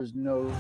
There's no.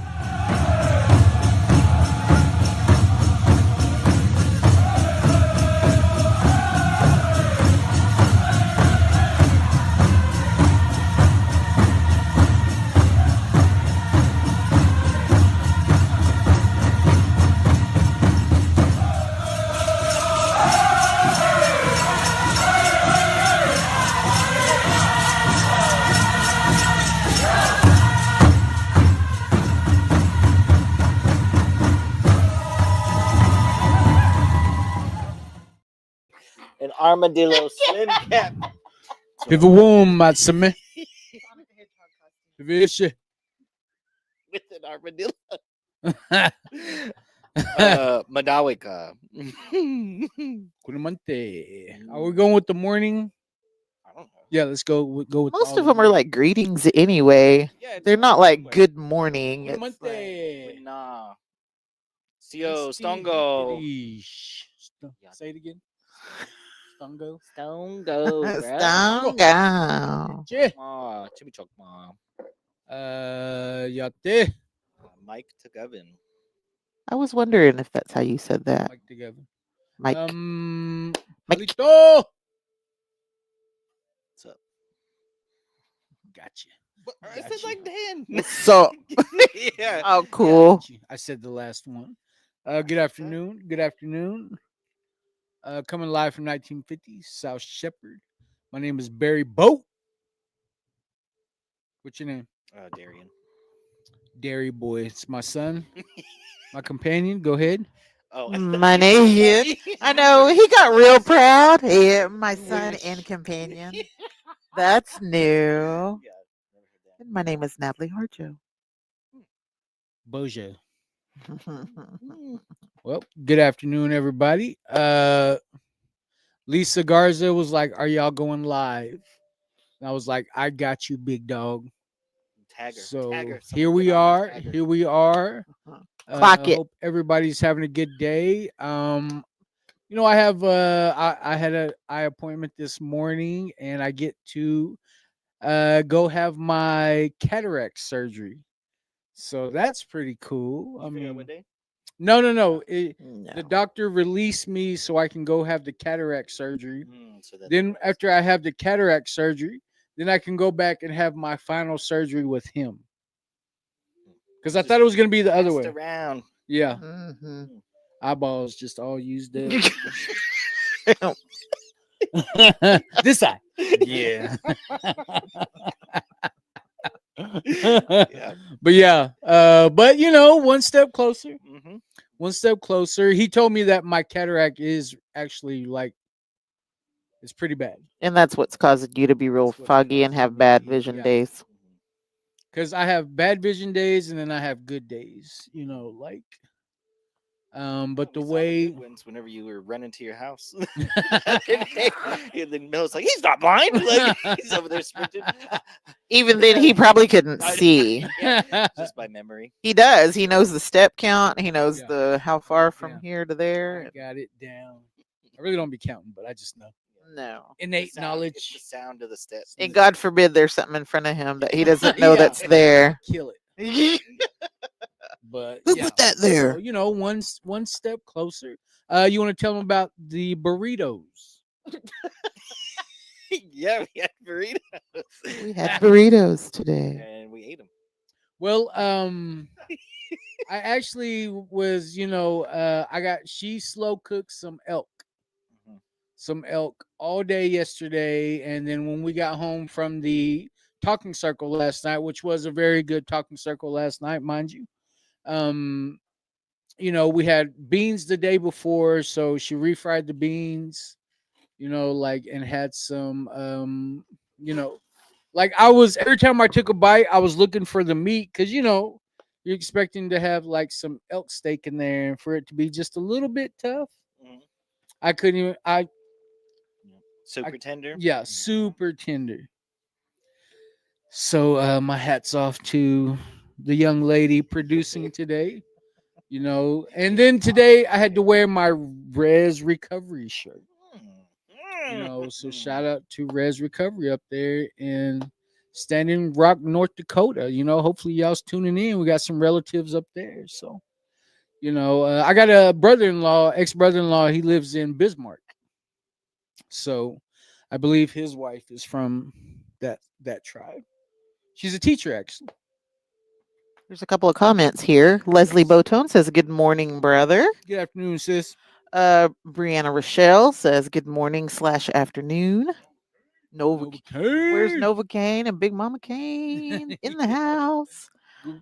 An armadillo slim cap Pivawum Matsame. Pivisha. with an armadillo. Madawika. Kunamante. Are we going with the morning? I don't know. Yeah, let's go. Go with Most all of them are like greetings anyway. Yeah, it's They're not like anyway. good morning. It's like, Kunamante. Nah. Sio Stongo. Say it again. Stongo. Stongo, bro. Stongo. Che. Ma, Chimichok Ma. Yate. Mike Tagavin. I was wondering if that's how you said that, Mike together. Mike. Mike. Palito. What's up? Gotcha. I Gotcha. said like Dan. So, Yeah. oh, cool. Gotcha. I said the last one. Good afternoon. Good afternoon. Coming live from 1950 South Shepherd. My name is Barry Boat. What's your name? Darian. Dairy Boy. It's my son, my companion. Go ahead. Oh, My name. I know he got real proud. Hey, my son and companion. That's new. Yeah, never heard that. And my name is Natalie Harjo. Bojo. Well, good afternoon, everybody. Lisa Garza was like, "Are y'all going live?" And I was like, "I got you, big dog." Tagger. So Tagger. here Someone we get on are. that Tagger. Here we are. Clock it. Hope everybody's having a good day. I have I had a eye appointment this morning, and I get to go have my cataract surgery. So that's pretty cool. You I figure out mean, what day? no. No. The doctor released me so I can go have the cataract surgery. So that Then after I have the cataract surgery, then I can go back and have my final surgery with him. Because I thought it was going to be the other way. Around. Yeah. Mm-hmm. Eyeballs just all used up. This side. Yeah. Yeah. But yeah. But one step closer. Mm-hmm. One step closer. He told me that my cataract is actually it's pretty bad. And that's what's causing you to be real That's what's foggy and causing have me bad to be- vision yeah. days. Because I have bad vision days and then I have good days. But the way Whenever you were running to your house, and then Miller's like, he's not blind. Like he's over there sprinting. Even then, he probably couldn't I- see. Yeah, just by memory. He does. He knows the step count. He knows Yeah. the how far from Yeah. here to I there. got it down. I really don't be counting, but I just know. No. Innate It's the knowledge. sound of the steps. And God forbid there's something in front of him that he doesn't know Yeah. that's there. Kill it. But Who yeah. put that there? So, one step closer. You want to tell them about the burritos? Yeah, we had burritos. We had burritos today. and we ate them. Well, I actually was, she slow cooked some elk all day yesterday, and then when we got home from the talking circle last night, which was a very good talking circle last night, mind you. We had beans the day before, so she refried the beans, and had some I was every time I took a bite, I was looking for the meat because you're expecting to have like some elk steak in there, and for it to be just a little bit tough, Mhm. I couldn't even. Super tender. Yeah, super tender. So my hats off to the young lady producing today. And then today I had to wear my Res Recovery shirt. So shout out to Res Recovery up there in Standing Rock, North Dakota. Hopefully y'all's tuning in. We got some relatives up there. So, I got a brother-in-law, ex-brother-in-law. He lives in Bismarck. So I believe his wife is from that tribe. She's a teacher, actually. There's a couple of comments here. Leslie Botone says, "Good morning, brother." Good afternoon, sis. Brianna Rochelle says, "Good morning / afternoon." Nova, where's Novocaine. Novocaine and Big Mama Kane in the house?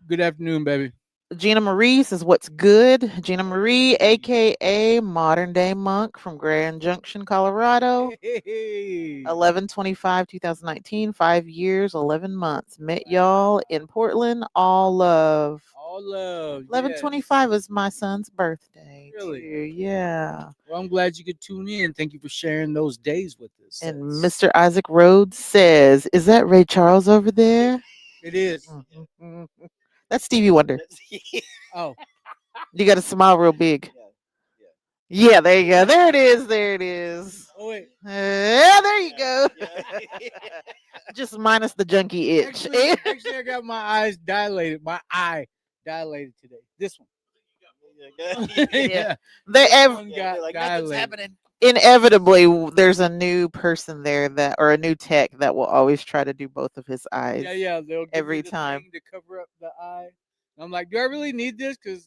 Good afternoon, baby. Gina Marie says, "What's good?" Gina Marie, aka Modern Day Monk from Grand Junction, Colorado. Hey. 11/25/2019, 5 years, 11 months. Met y'all in Portland. All love. All love. 11/25 is my son's birthday. Really? Too. Yeah. Well, I'm glad you could tune in. Thank you for sharing those days with us. And Mr. Isaac Rhodes says, "Is that Ray Charles over there?" It is. That's Stevie Wonder. Oh, You got to smile real big. Yeah, there you go. There it is. There it is. oh wait. Yeah, there you go. Just minus the junkie itch. Actually, I got my eyes dilated. My eye dilated today. This one. Yeah. This one Yeah, got like nothing's dilated. happening. Inevitably, there's a new person there or a new tech that will always try to do both of his eyes. Yeah. They'll give Every me the time. thing to cover up the eye. And I'm like, do I really need this? Because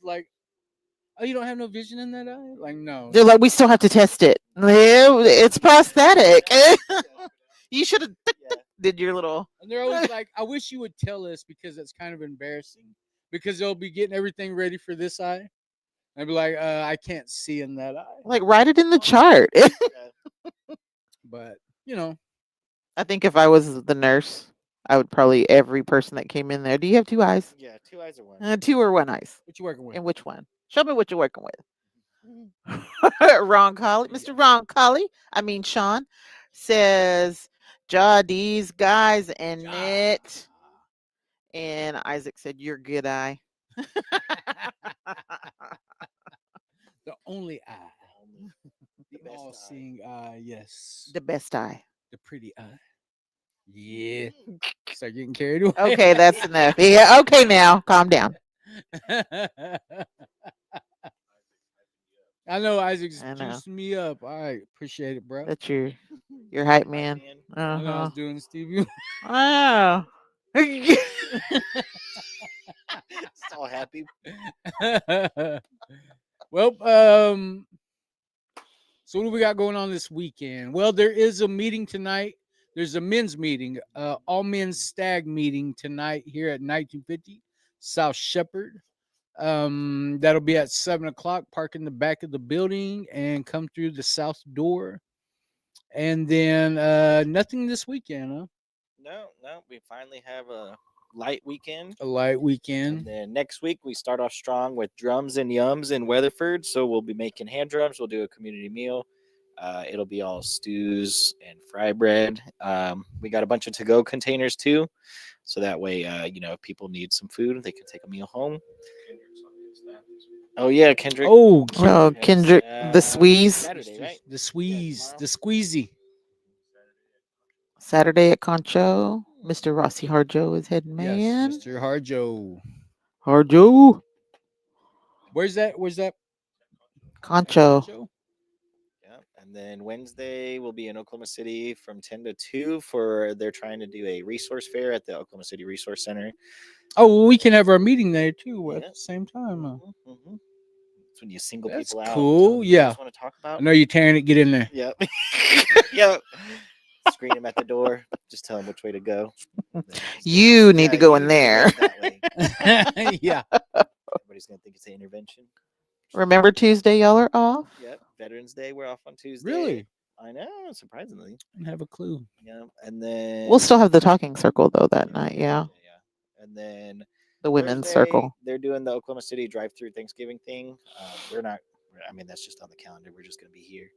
oh, you don't have no vision in that eye? Like, no. They're like, "We still have to test it. It's prosthetic." You should have did your little. And they're always like, I wish you would tell us because it's kind of embarrassing. Because they'll be getting everything ready for this eye. I'd be like, I can't see in that eye. Like, write it in the chart. But, I think if I was the nurse, I would probably every person that came in there. "Do you have 2 eyes? Yeah, 2 eyes or 1. 2 or 1 eyes? what you working with? And which one? Show me what you're working with." Ron Colley, Mr. Ron Colley, Sean says, "Jaw, these guys and it." And Isaac said, "You're good eye." The only eye. The The best eye. all-seeing eye, yes. The best eye. The pretty eye. Yeah. Start getting carried away. Okay, that's enough. Yeah, okay now. Calm down. I know Isaac's I know. juicing me up. All right, appreciate it, bro. That's your hype man. I know I Uh-huh. was doing Stevie. Oh. So happy. Well, so what do we got going on this weekend? Well, there is a meeting tonight. There's a men's meeting, all men's stag meeting tonight here at 1950 South Shepherd. That'll be at 7:00. Park in the back of the building and come through the south door. And then nothing this weekend, huh? No, we finally have a light weekend. A light And weekend. then next week we start off strong with drums and yums in Weatherford. So we'll be making hand drums. We'll do a community meal. It'll be all stews and fry bread. We got a bunch of to-go containers too, so that way, if people need some food, they can take a meal home. Oh yeah, Kendrick. Oh, Well, Kendrick, the Squeeze, Saturday, right? the squeeze, tomorrow. the squeezy. Saturday at Concho. Mr. Rossi Harjo is head man. Yes, Mr. Harjo. Harjo. Where's that? Concho. Yeah, and then Wednesday we'll be in Oklahoma City from 10 to 2 they're trying to do a resource fair at the Oklahoma City Resource Center. Oh, well, we can have our meeting there too at Yeah. the same time. Huh? Mm-hmm. That's when you single That's people out. cool, tell them what you yeah. guys want to talk I about. know you're tearing it. Get in there. Yep. Yep. Screen them at the door. Just tell them which way to go. You need to go in you there. that way. Yeah. Everybody's gonna think it's an intervention. Remember Tuesday, y'all are off. Yep. Veterans Day, we're off on Tuesday. Really? I know, surprisingly. I don't have a clue. Yeah. And then We'll still have the talking circle though that night. Yeah, And then the women's Thursday, circle. They're doing the Oklahoma City drive-through Thanksgiving thing. We're not. I mean, that's just on the calendar. We're just gonna be here.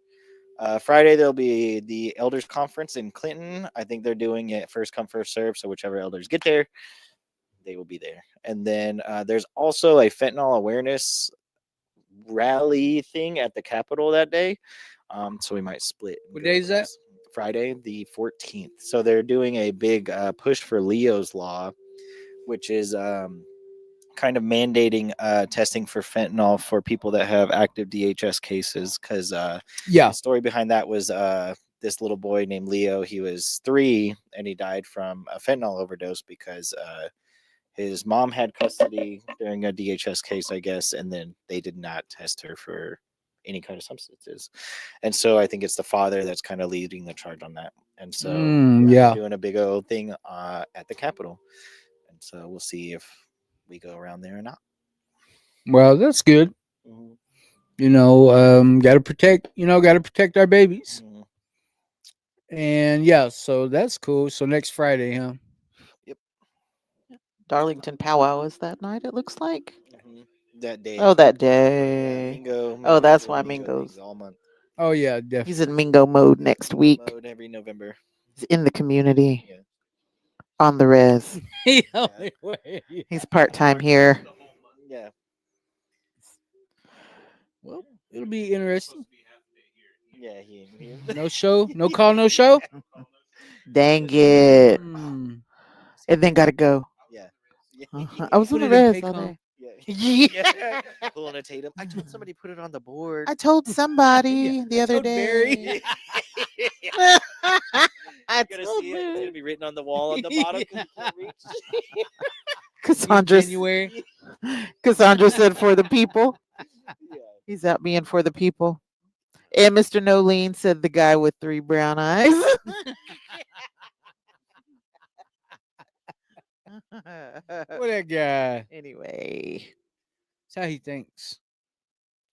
Friday there'll be the Elders Conference in Clinton. I think they're doing it first come first serve. So whichever elders get there, they will be there. And then there's also a fentanyl awareness rally thing at the Capitol that day. So we might split. and What go day to is that? those. Friday the 14th. So they're doing a big push for Leo's Law, which is kind of mandating testing for fentanyl for people that have active DHS cases. Because Yeah. the story behind that was this little boy named Leo. He was 3 and he died from a fentanyl overdose because his mom had custody during a DHS case, I guess, and then they did not test her for any kind of substances. And so I think it's the father that's kind of leading the charge on that. And so Yeah. they're doing a big old thing at the Capitol. And so we'll see if we go around there or not. Well, that's good. Mhm. Got to protect. Got to protect our babies. Mhm. And yeah, so that's cool. So next Friday, huh? Darlington powwow is that night, it looks like. Mhm. That day. Oh, that Yeah, day. Mingo. Oh, that's doing why Mingo Mingo's. things all month. Oh yeah, He's definitely. in Mingo mode next week. Mode every November. He's in the community Yeah. on the res. He's part time here. Yeah. Well, it'll be interesting. Yeah. He No show, no call, no show. Dang it. Mm. And then gotta go. Yeah. I was on Put the it in res all Paycom. day. Yeah. Yeah. Pulling a Tatum. I told somebody put it on the board. I told somebody the I other told Barry. day. You're gonna see it. It's gonna be written on the wall on the bottom because you can't reach. Cassandra, January. Cassandra said for the people. Yeah. He's out being for the people. And Mr. Nolene said the guy with 3 brown eyes. What that guy? Anyway, That's how he thinks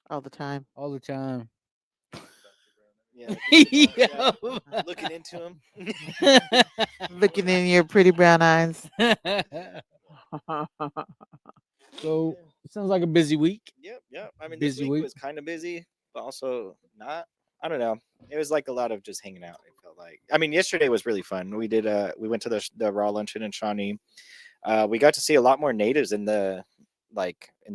all the time. all the time. Yeah. Yeah. Looking into him. Looking in your pretty brown eyes. So it sounds like a busy week. Yep. I mean, Busy this week week. was kind of busy, but also not. I don't know. It was like a lot of just hanging out. It felt like. I mean, yesterday was really fun. We did. We went to the Raw Luncheon in Shawnee. We got to see a lot more natives in the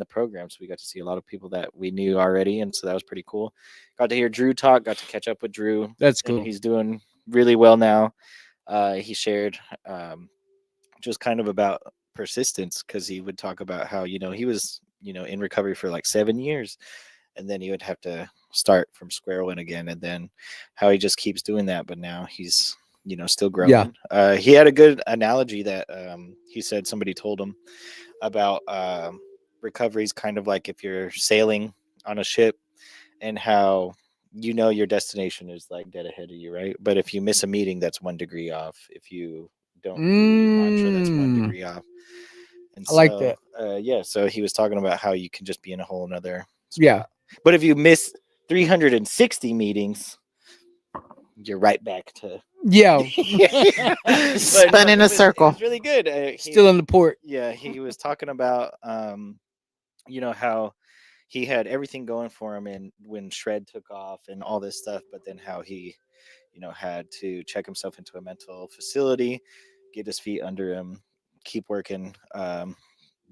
programs. We got to see a lot of people that we knew already, and so that was pretty cool. Got to hear Drew talk. Got to catch up with Drew. That's And cool. he's doing really well now. He shared just kind of about persistence because he would talk about how he was in recovery for like 7 years, and then he would have to start from square one again, and then how he just keeps doing that, but now he's still growing. Yeah. He had a good analogy that he said somebody told him about recovery is kind of like if you're sailing on a ship and how your destination is like dead ahead of you, right? But if you miss a meeting, that's 1 degree off. If you don't do your mantra, that's 1 Mm. degree off. And I like that. Yeah, so he was talking about how you can just be in a whole nother spot. Yeah. But if you miss 360 meetings, you're right back to Yeah. But Spun in it a was circle. really good. Still in the port. Yeah, he was talking about how he had everything going for him and when Shred took off and all this stuff, but then how he had to check himself into a mental facility, get his feet under him, keep working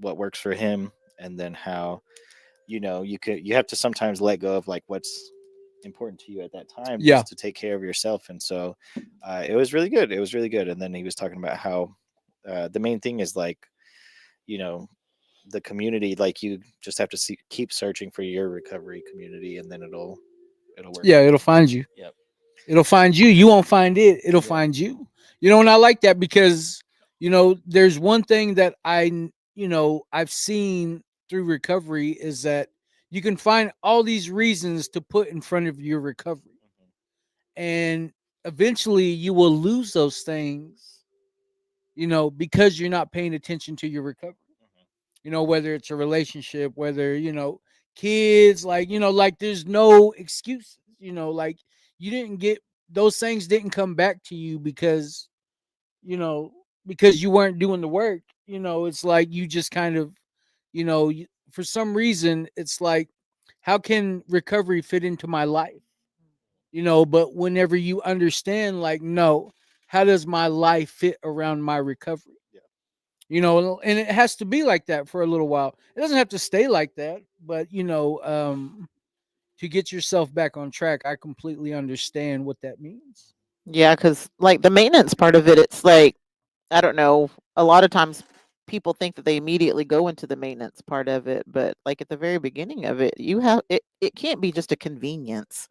what works for him, and then how you have to sometimes let go of like what's important to you at that time Yeah. just to take care of yourself. And so it was really good. And then he was talking about how the main thing is like the community, like you just have to keep searching for your recovery community, and then it'll work. Yeah, it'll find you. Yep. It'll find you. You won't find it. It'll Yeah. find you. And I like that because there's one thing that I've seen through recovery is that you can find all these reasons to put in front of your recovery, and eventually you will lose those things, because you're not paying attention to your recovery. Whether it's a relationship, whether kids, like there's no excuses. Like you didn't get those things didn't come back to you because because you weren't doing the work. It's like you just kind of for some reason it's like, how can recovery fit into my life? But whenever you understand, like, no, how does my life fit around my recovery? And it has to be like that for a little while. It doesn't have to stay like that, but to get yourself back on track, I completely understand what that means. Yeah, because like the maintenance part of it, it's like, I don't know, a lot of times people think that they immediately go into the maintenance part of it, but like at the very beginning of it, it can't be just a convenience.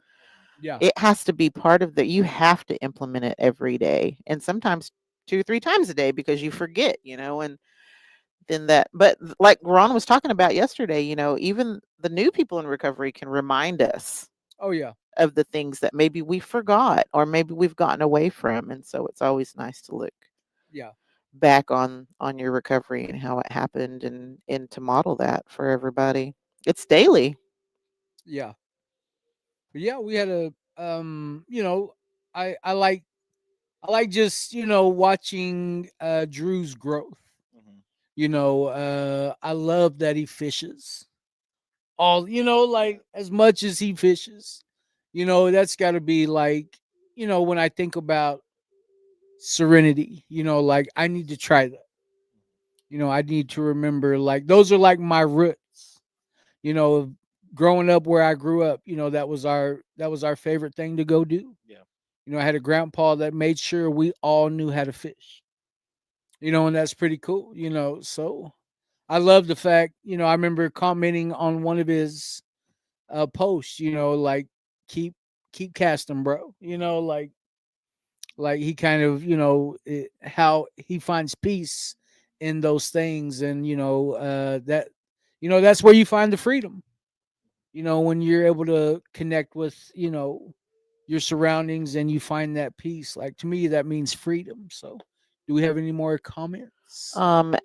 Yeah. It has to be part of the you have to implement it every day, and sometimes 2 or 3 times a day because you forget, and then that but like Ron was talking about yesterday, even the new people in recovery can remind us Oh yeah. of the things that maybe we forgot or maybe we've gotten away from, and so it's always nice to look Yeah. back on your recovery and how it happened, and to model that for everybody. It's daily. Yeah. But yeah, we had a I I like just, watching Drew's growth. Mhm. I love that he fishes. All, like as much as he fishes. That's got to be like, when I think about serenity, like I need to try that. I need to remember like those are like my roots. Of growing up where I grew up, that was our favorite thing to go do. Yeah. I had a grandpa that made sure we all knew how to fish. And that's pretty cool. So I love the fact, I remember commenting on one of his posts, like keep keep casting, bro. Like he kind of, how he finds peace in those things, and that, that's where you find the freedom. When you're able to connect with, your surroundings and you find that peace. Like to me, that means freedom. So, do we have any more comments?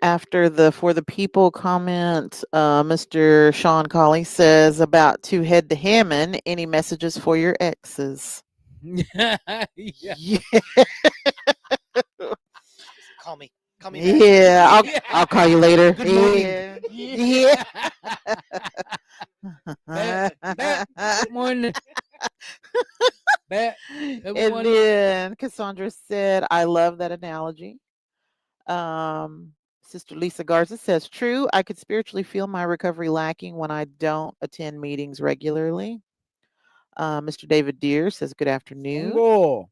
After the for the people comment, Mr. Sean Colley says about to head to Hammond. Any messages for your exes? Yeah. Yeah, Call me. Call me back. yeah. I'll Yeah. I'll call you later. Good morning. Yeah. Yeah. Yeah. Good morning. Bet. And Everyone. then Cassandra said, "I love that analogy." Um, Sister Lisa Garza says, "True, I could spiritually feel my recovery lacking when I don't attend meetings regularly." Mr. David Deere says, "Good afternoon." Bongo.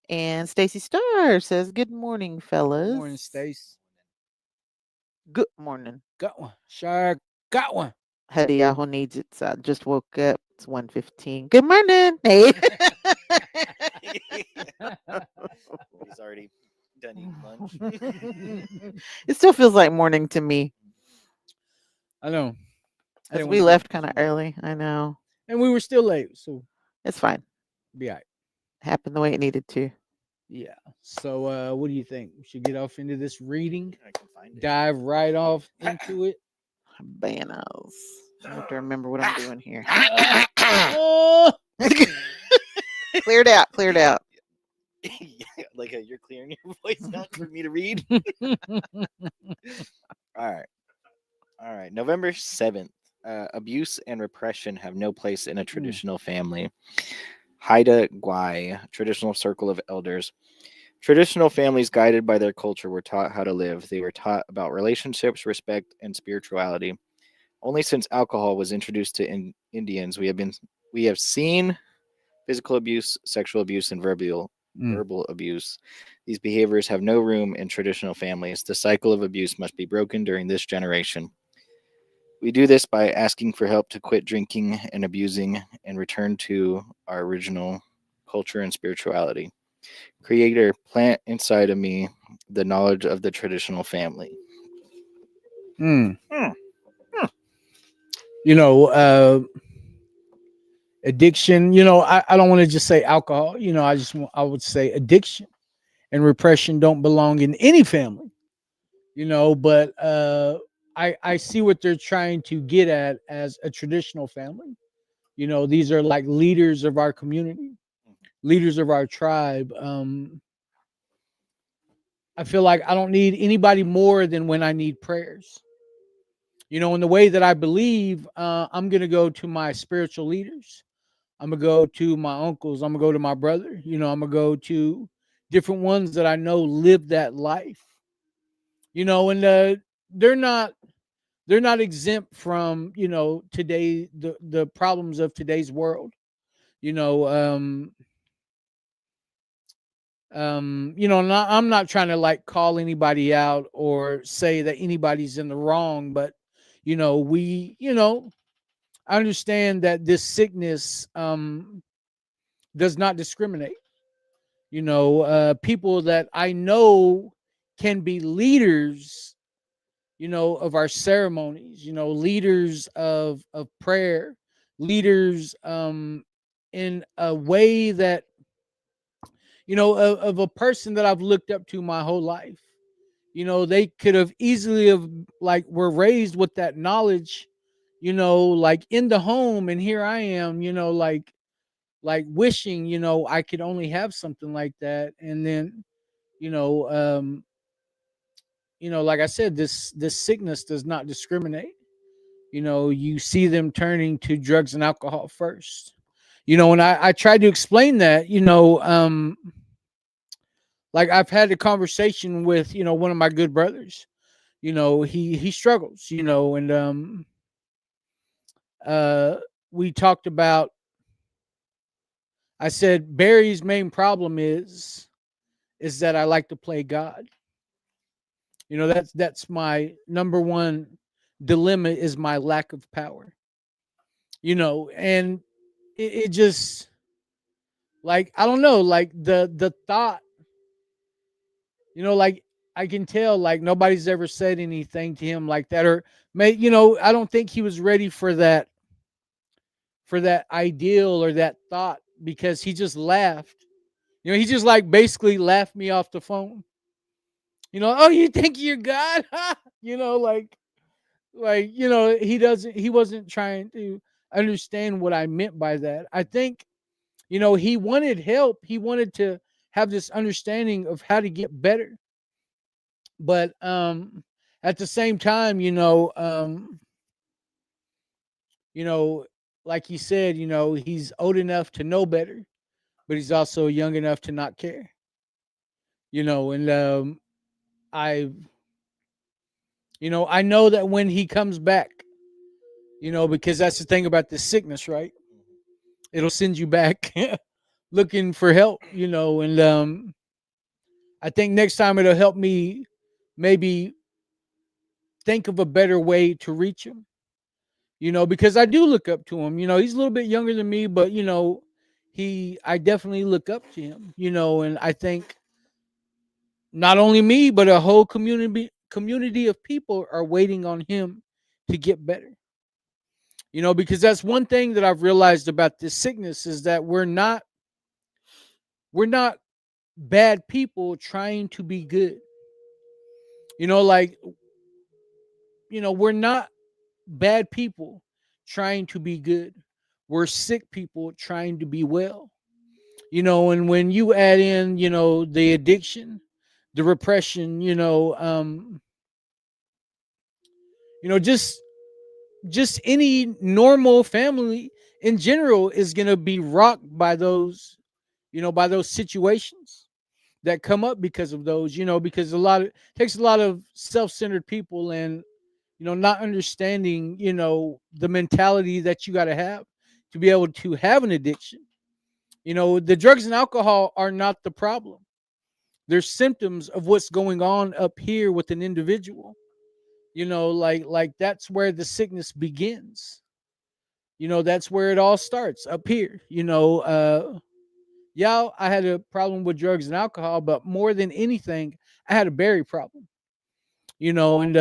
And Stacy Starr says, "Good morning, Good morning, fellas." Stace. Good morning. Got one. Shark got one. Huddy Yahoo needs it. So I just woke up. It's 1:15. Good morning. Hey. He's already done eating lunch. It still feels like morning to me I know. I because didn't we want to left get kind of too late. early. I know. And we were still late, so It's fine. be all right. Happened the way it needed to. Yeah. So what do you think? We should get off into this reading, I can find it. dive right off into it. Bananas. I have to remember what I'm doing here. Oh! Cleared out. Cleared out. Yeah, like you're clearing your voice out for me to read. All right. All right. November 7th. Abuse and repression have no place in a traditional family. Haida Gwai, traditional circle of elders. Traditional families guided by their culture were taught how to live. They were taught about relationships, respect, and spirituality. Only since alcohol was introduced to Indians, we have seen physical abuse, sexual abuse, and Mm. verbal abuse. These behaviors have no room in traditional families. The cycle of abuse must be broken during this generation. We do this by asking for help to quit drinking and abusing and return to our original culture and spirituality. Creator, plant inside of me the knowledge of the traditional family. Mm. Hmm. You know, addiction. I don't want to just say alcohol. I would say addiction and repression don't belong in any family. But I see what they're trying to get at as a traditional family. These are like leaders of our community, leaders of our tribe. I feel like I don't need anybody more than when I need prayers. In the way that I believe, I'm gonna go to my spiritual leaders. I'm gonna go to my uncles. I'm gonna go to my brother. I'm gonna go to different ones that I know live that life. And they're not they're not exempt from today the problems of today's world. You know, um, I'm not trying to like call anybody out or say that anybody's in the wrong, but I understand that this sickness does not discriminate. People that I know can be leaders, of our ceremonies, leaders of prayer, leaders in a way that, of a person that I've looked up to my whole life. They could have easily have like were raised with that knowledge, like in the home, and here I am, wishing, I could only have something like that. And then, you know, um, like I said, this sickness does not discriminate. You see them turning to drugs and alcohol first. And I tried to explain that, like I've had a conversation with, one of my good brothers. He struggles, and uh we talked about, I said Barry's main problem is that I like to play God. That's my number one dilemma, is my lack of power. And it just, like, I don't know, like the thought, like I can tell like nobody's ever said anything to him like that, or I don't think he was ready for that ideal or that thought, because he just laughed. He just like basically laughed me off the phone. Oh, you think you're God? He wasn't trying to understand what I meant by that. I think, he wanted help. He wanted to have this understanding of how to get better. But at the same time, you know, like he said, he's old enough to know better, but he's also young enough to not care. And I I know that when he comes back, because that's the thing about this sickness, right? It'll send you back looking for help, and I think next time it'll help me maybe think of a better way to reach him, because I do look up to him. He's a little bit younger than me, but I definitely look up to him, and I think not only me, but a whole community of people are waiting on him to get better. Because that's one thing that I've realized about this sickness, is that we're not bad people trying to be good. Like, we're not bad people trying to be good. We're sick people trying to be well. And when you add in, the addiction, the repression, just any normal family in general is going to be rocked by those situations that come up because of those, because takes a lot of self-centered people, and not understanding, the mentality that you got to have to be able to have an addiction. The drugs and alcohol are not the problem. They're symptoms of what's going on up here with an individual. Like that's where the sickness begins. That's where it all starts, up here. Yeah, I had a problem with drugs and alcohol, but more than anything, I had a berry problem. And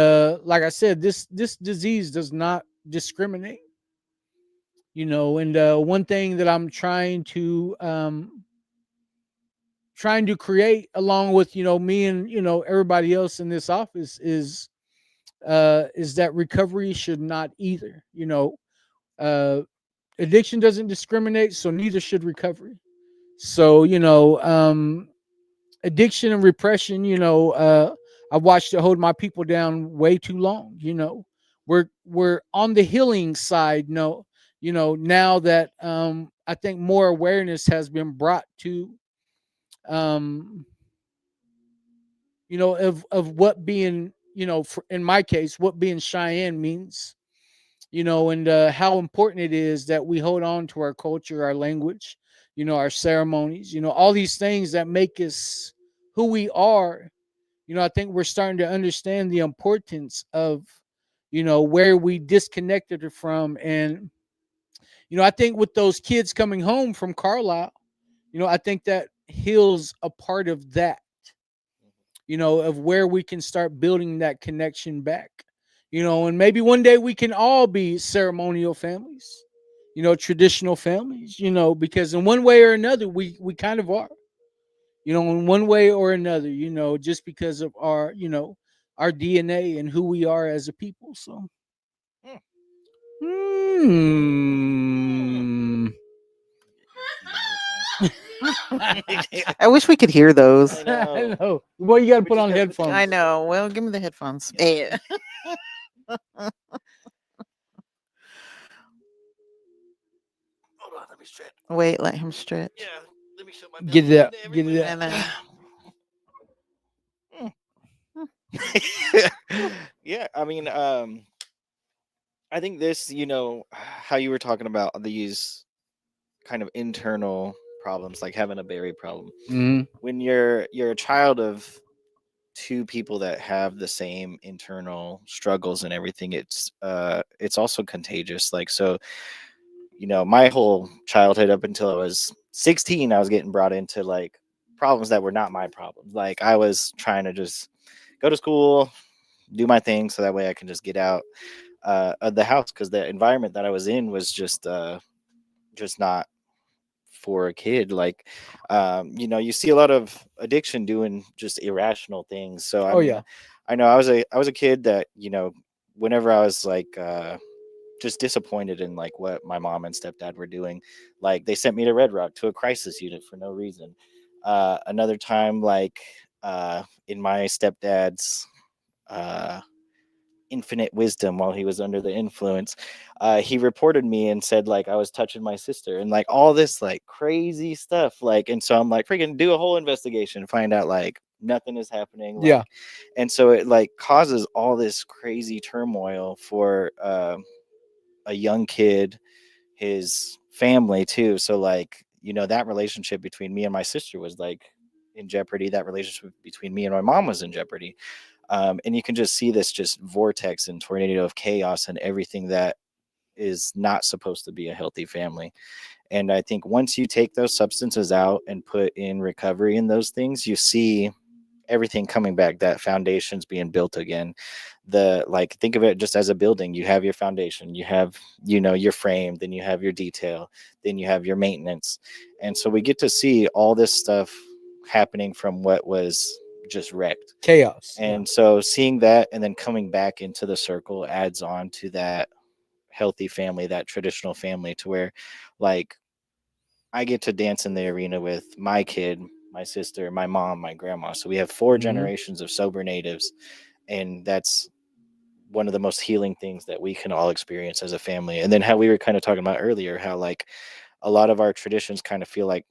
like I said, this disease does not discriminate. And one thing that I'm trying to create, along with me and everybody else in this office, is that recovery should not either. Uh, Addiction doesn't discriminate, so neither should recovery. So addiction and repression, I watched it hold my people down way too long. We're on the healing side. No, now that I think more awareness has been brought to um of what being, in my case, what being Cheyenne means, and how important it is that we hold on to our culture, our language, our ceremonies, all these things that make us who we are. I think we're starting to understand the importance of, where we disconnected it from. And, I think with those kids coming home from Carlisle, I think that heals a part of that, of where we can start building that connection back. And maybe one day we can all be ceremonial families, traditional families, because in one way or another, we kind of are, in one way or another, just because of our DNA and who we are as a people. So, hmm. I wish we could hear those. I know. I know. Well, you got to We put just on gotta put the headphones. I know. Well, give me the headphones. Yeah. Hold on, let me stretch. Wait, let him stretch. Yeah, let me show my Get belly it out. button to Get it everybody. out. Yeah, I mean, I think this, how you were talking about these kind of internal problems, like having a berry problem. Mhm. When you're a child of two people that have the same internal struggles and everything, it's also contagious. Like, so, my whole childhood up until I was 16, I was getting brought into like problems that were not my problems. Like, I was trying to just go to school, do my thing, so that way I can just get out of the house, because the environment that I was in was just not for a kid. Like, you see a lot of addiction doing just irrational things. So I Oh, mean, yeah. I know I was a kid that, whenever I was like just disappointed in like what my mom and stepdad were doing, like they sent me to Red Rock to a crisis unit for no reason. Another time, like in my stepdad's uh infinite wisdom, while he was under the influence, he reported me and said like I was touching my sister and like all this like crazy stuff. Like, and so I'm like, freaking do a whole investigation, find out like nothing is happening. Yeah. Like, and so it like causes all this crazy turmoil for a young kid, his family too. So like, that relationship between me and my sister was like in jeopardy. That relationship between me and my mom was in jeopardy. And you can just see this just vortex and tornado of chaos and everything that is not supposed to be a healthy family. And I think once you take those substances out and put in recovery in those things, you see everything coming back, that foundation's being built again. The like, think of it just as a building. You have your foundation, you have your frame, then you have your detail, then you have your maintenance. And so we get to see all this stuff happening from what was just wrecked. Chaos. And so seeing that and then coming back into the circle adds on to that healthy family, that traditional family, to where like I get to dance in the arena with my kid, my sister, my mom, my grandma. So we have 4 Mhm. generations of sober natives. And that's one of the most healing things that we can all experience as a family. And then how we were kind of talking about earlier, how like a lot of our traditions kind of feel like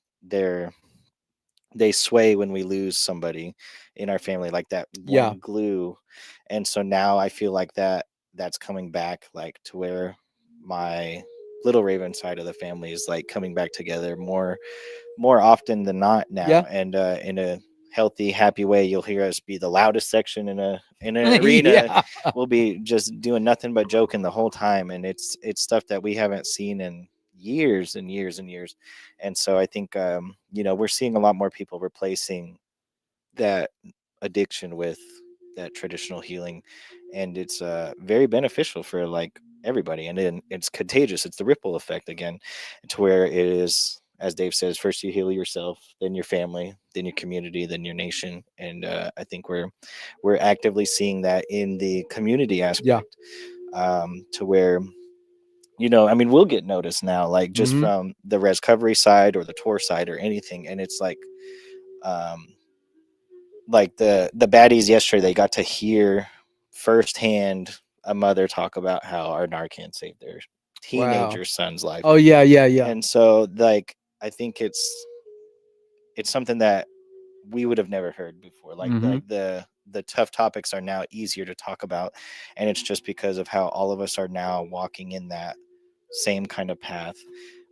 they sway when we lose somebody in our family, like that Yeah. one glue. And so now I feel like that's coming back, like to where my little Raven side of the family is like coming back together more often than not now. Yeah. And in a healthy, happy way, you'll hear us be the loudest section in an arena. Yeah. We'll be just doing nothing but joking the whole time, and it's stuff that we haven't seen in years and years and years. And so I think we're seeing a lot more people replacing that addiction with that traditional healing, and it's very beneficial for like everybody. And then it's contagious. It's the ripple effect again, to where it is, as Dave says, first you heal yourself, then your family, then your community, then your nation. And I think we're actively seeing that in the community aspect. To where I mean, we'll get noticed now, like just Mhm. from the Rescovery side or the tour side or anything. And it's um like the baddies yesterday, they got to hear firsthand a mother talk about how our Narcan saved their Wow. teenager son's life. Oh, yeah. Yeah. Yeah. And so like I think it's something that we would have never heard before. Like Mhm. the tough topics are now easier to talk about, and it's just because of how all of us are now walking in that same kind of path.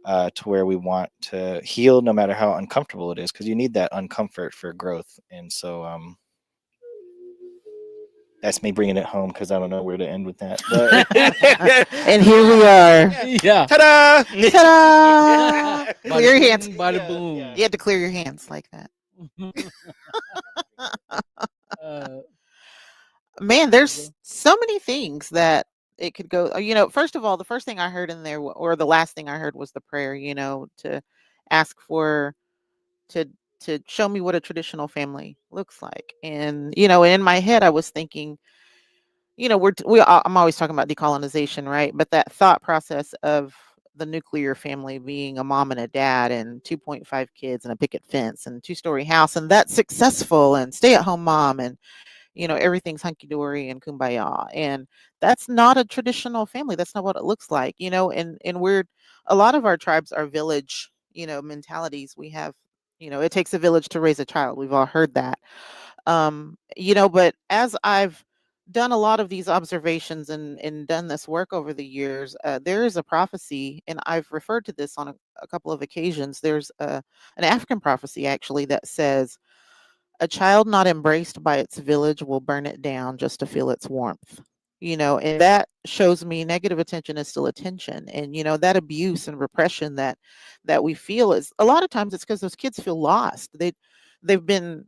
to where we want to heal no matter how uncomfortable it is, because you need that uncomfort for growth. And so that's me bringing it home because I don't know where to end with that. But And here we are. Yeah. ta-da! Ta-da! Clear your hands. Bing, bada Yeah, boom. yeah. You had to clear your hands like that. Uh, Man, there's so many things that it could go. First of all, the first thing I heard in there, or the last thing I heard, was the prayer. To ask for to show me what a traditional family looks like. And in my head, I was thinking, I'm always talking about decolonization, right? But that thought process of the nuclear family being a mom and a dad and 2.5 kids and a picket fence and 2-story house, and that's successful, and stay-at-home mom, and everything's hunky-dory and kumbaya. And that's not a traditional family. That's not what it looks like. And we're a lot of our tribes are village mentalities. We have, it takes a village to raise a child. We've all heard that. But as I've done a lot of these observations and done this work over the years, there is a prophecy, and I've referred to this on a couple of occasions. There's an African prophecy, actually, that says a child not embraced by its village will burn it down just to feel its warmth. And that shows me negative attention is still attention. And that abuse and repression that we feel is a lot of times it's because those kids feel lost. They've been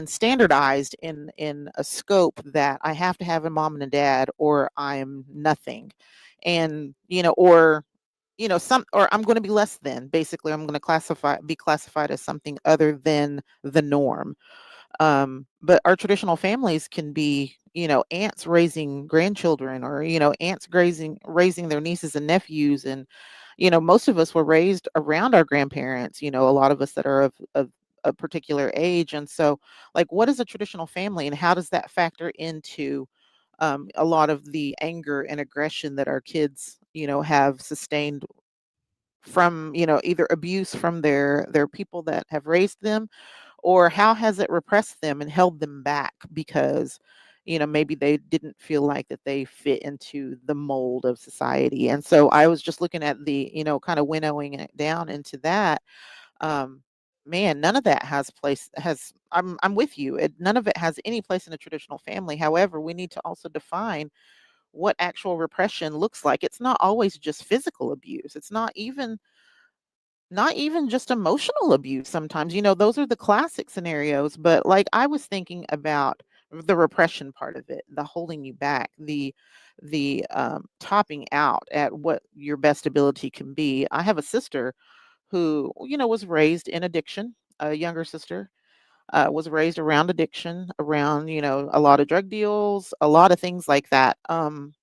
standardized in a scope that I have to have a mom and a dad or I'm nothing. And or I'm going to be less than. Basically, I'm going to be classified as something other than the norm. But our traditional families can be, aunts raising grandchildren, or aunts raising their nieces and nephews. And most of us were raised around our grandparents, a lot of us that are of a particular age. And so, like, what is a traditional family, and how does that factor into a lot of the anger and aggression that our kids have sustained from either abuse from their people that have raised them, or how has it repressed them and held them back because maybe they didn't feel like that they fit into the mold of society. And so I was just looking at the kind of winnowing it down into that. um Man, none of that has I'm with you. None of it has any place in a traditional family. However, we need to also define what actual repression looks like. It's not always just physical abuse. It's not even just emotional abuse. Sometimes those are the classic scenarios. But like, I was thinking about the repression part of it, the holding you back, the topping out at what your best ability can be. I have a sister who was raised in addiction. A younger sister was raised around addiction, around a lot of drug deals, a lot of things like that. When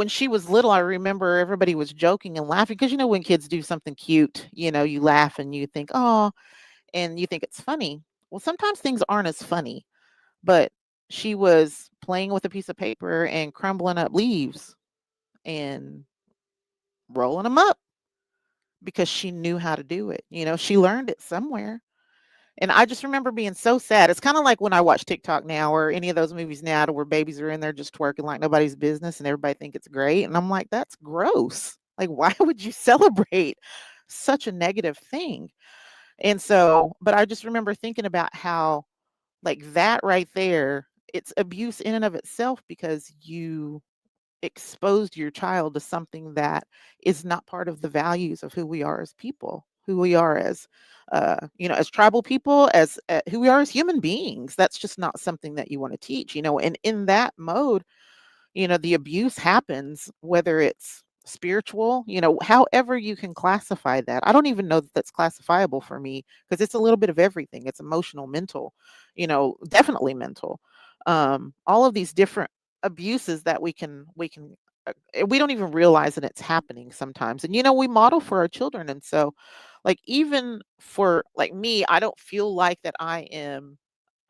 she was little, I remember everybody was joking and laughing because when kids do something cute, you laugh and you think, oh, and you think it's funny. Well, sometimes things aren't as funny, but she was playing with a piece of paper and crumbling up leaves and rolling them up because she knew how to do it. She learned it somewhere. And I just remember being so sad. It's kind of like when I watch TikTok now, or any of those movies now, to where babies are in there just twerking like nobody's business and everybody think it's great. And I'm like, that's gross. Like, why would you celebrate such a negative thing? And so, but I just remember thinking about how, like, that right there, it's abuse in and of itself, because you exposed your child to something that is not part of the values of who we are as people, who we are as as tribal people, as who we are as human beings. That's just not something that you want to teach. And in that mode, the abuse happens, whether it's spiritual, however you can classify that. I don't even know that that's classifiable for me, because it's a little bit of everything. It's emotional, mental, definitely mental. All of these different abuses that we don't even realize that it's happening sometimes. And we model for our children. And so, like, even for like me, I don't feel like that I am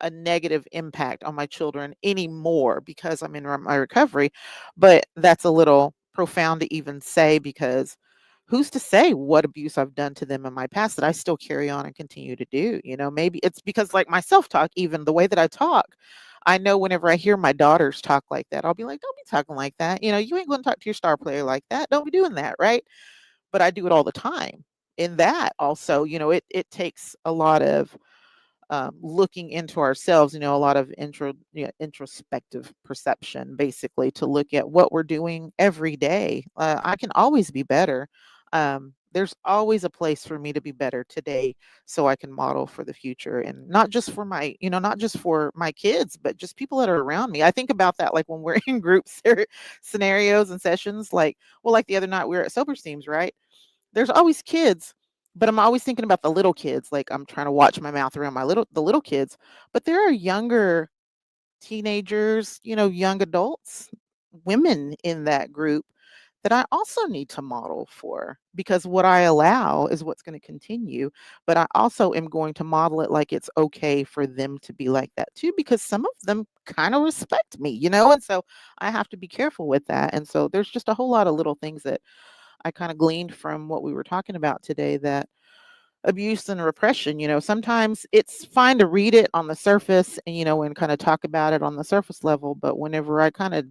a negative impact on my children anymore because I'm in my recovery. But that's a little profound to even say, because who's to say what abuse I've done to them in my past that I still carry on and continue to do? Maybe it's because, like, my self-talk, even the way that I talk, I know whenever I hear my daughters talk like that, I'll be like, don't be talking like that. You ain't going to talk to your star player like that. Don't be doing that, right? but I do it all the time. In that also, it takes a lot of looking into ourselves, a lot of introspective perception, basically, to look at what we're doing every day. I can always be better. There's always a place for me to be better today, so I can model for the future, and not just for not just for my kids, but just people that are around me. I think about that, like when we're in group scenarios and sessions, like the other night we were at Sober Steams, right? There's always kids, but I'm always thinking about the little kids. Like, I'm trying to watch my mouth around the little kids, but there are younger teenagers, young adults, women in that group that I also need to model for, because what I allow is what's going to continue. But I also am going to model it like it's okay for them to be like that too, because some of them kind of respect me, and so I have to be careful with that. And so there's just a whole lot of little things that I kind of gleaned from what we were talking about today, that abuse and repression, sometimes it's fine to read it on the surface and, and kind of talk about it on the surface level. But whenever I kind of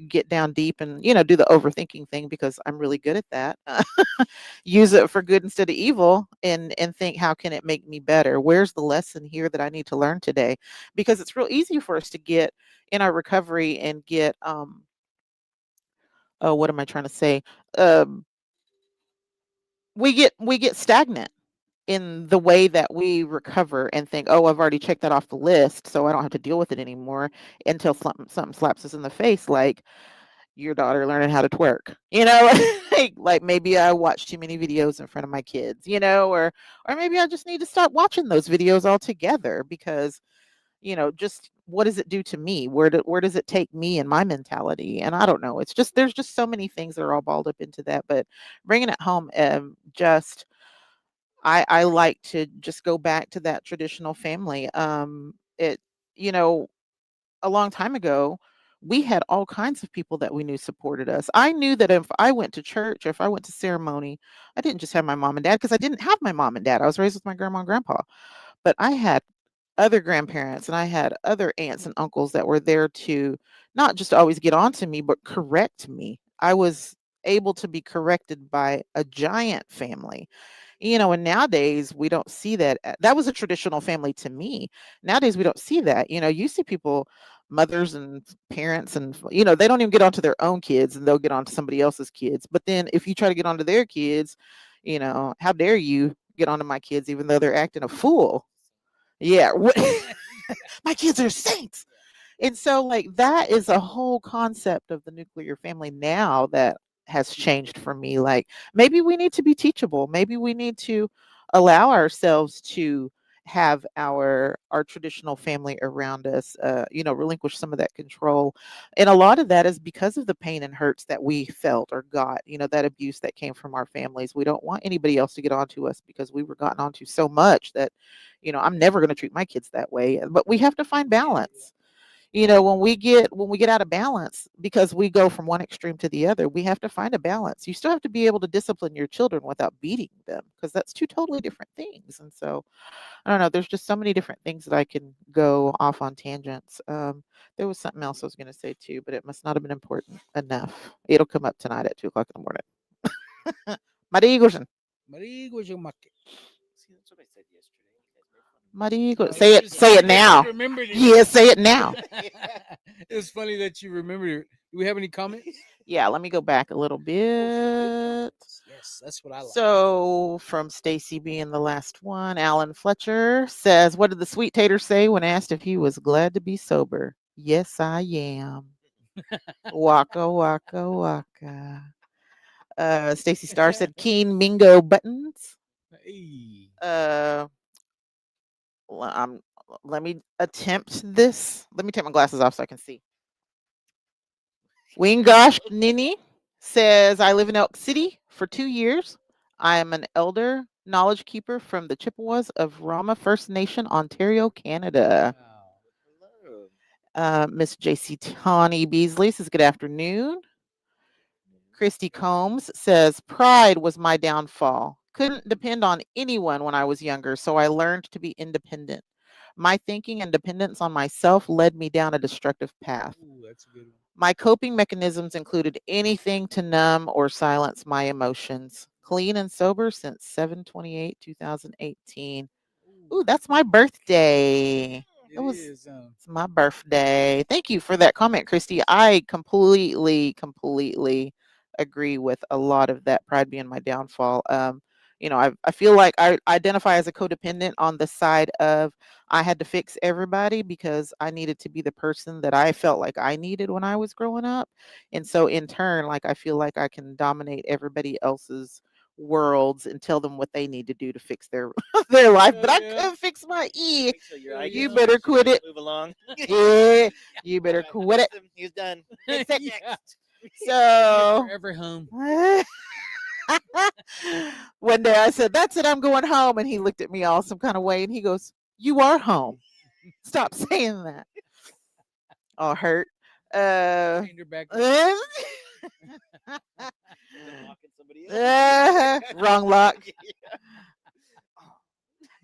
get down deep and, do the overthinking thing, because I'm really good at that, use it for good instead of evil, and think, how can it make me better? Where's the lesson here that I need to learn today? Because it's real easy for us to get in our recovery and get, oh, what am I trying to say? Um, we get stagnant in the way that we recover and think, oh, I've already checked that off the list, so I don't have to deal with it anymore, until something slaps us in the face, like your daughter learning how to twerk, like maybe I watched too many videos in front of my kids, or maybe I just need to stop watching those videos altogether, because just what does it do to me? Where does it take me and my mentality? And I don't know. It's just, there's just so many things that are all balled up into that. But bringing it home, just I like to just go back to that traditional family. It you know a long time ago, we had all kinds of people that we knew supported us. I knew that if I went to church or if I went to ceremony, I didn't just have my mom and dad, because I didn't have my mom and dad. I was raised with my grandma and grandpa, but I had other grandparents, and I had other aunts and uncles that were there to not just always get on to me, but correct me. I was able to be corrected by a giant family. And nowadays we don't see that. That was a traditional family to me. Nowadays we don't see that. You see people, mothers and parents, and they don't even get onto their own kids, and they'll get onto somebody else's kids. But then if you try to get onto their kids, how dare you get onto my kids even though they're acting a fool? Yeah. My kids are saints. And so, like, that is a whole concept of the nuclear family now that has changed for me. Like, maybe we need to be teachable. Maybe we need to allow ourselves to have our traditional family around us, relinquish some of that control. And a lot of that is because of the pain and hurts that we felt or got, that abuse that came from our families. We don't want anybody else to get onto us, because we were gotten onto so much that, I'm never going to treat my kids that way. But we have to find balance. When we get out of balance, because we go from one extreme to the other, we have to find a balance. You still have to be able to discipline your children without beating them, because that's two totally different things. And so, I don't know, there's just so many different things that I can go off on tangents. There was something else I was going to say too, but it must not have been important enough. It'll come up tonight at 2:00 in the morning. Marigosan. See, that's what I said yesterday. You guys made fun of me. Marigo. Oh, Say it. it's Say funny it that now. you remembered it. Yeah, say it now. It's funny that you remembered it. Do we have any comments? Yeah, let me go back a little bit. Yes, that's what I like. So, from Stacy being the last one, Alan Fletcher says, "What did the sweet tater say when asked if he was glad to be sober? Yes, I am. Waka waka waka." Stacy Starr said, "Keen Mingo buttons." Hey. Let me attempt this. Let me take my glasses off so I can see. Wingosh Nini says, "I live in Elk City for 2 years. I am an elder knowledge keeper from the Chippewas of Rama First Nation, Ontario, Canada." Wow. Hello. Miss JC Tawny Beasley says, "Good afternoon." Christy Combs says, "Pride was my downfall. Couldn't depend on anyone when I was younger, so I learned to be independent. My thinking and dependence on myself led me down a destructive path. Ooh, that's a good one. My coping mechanisms included anything to numb or silence my emotions. clean and sober since 7/28/2018. Ooh, that's my birthday. It It was is. it's my birthday. Thank you for that comment, Christy. I completely agree with a lot of that. Pride being my downfall. I feel like I identify as a codependent on the side of I had to fix everybody because I needed to be the person that I felt like I needed when I was growing up. And so in turn, like I feel like I can dominate everybody else's worlds and tell them what they need to do to fix their their life, but I Yeah. couldn't fix my E. Wait till your eye You gets better finished, quit just it. Move along. Yeah, you better Alright, quit it. He's done. It's it Yeah. next. You're So forever home. one day I said, "That's it, I'm going home." And he looked at me all some kind of way and he goes, "You are home. Stop saying that." All hurt. Chained her back. Uh, Locking somebody else. wrong lock. Yeah.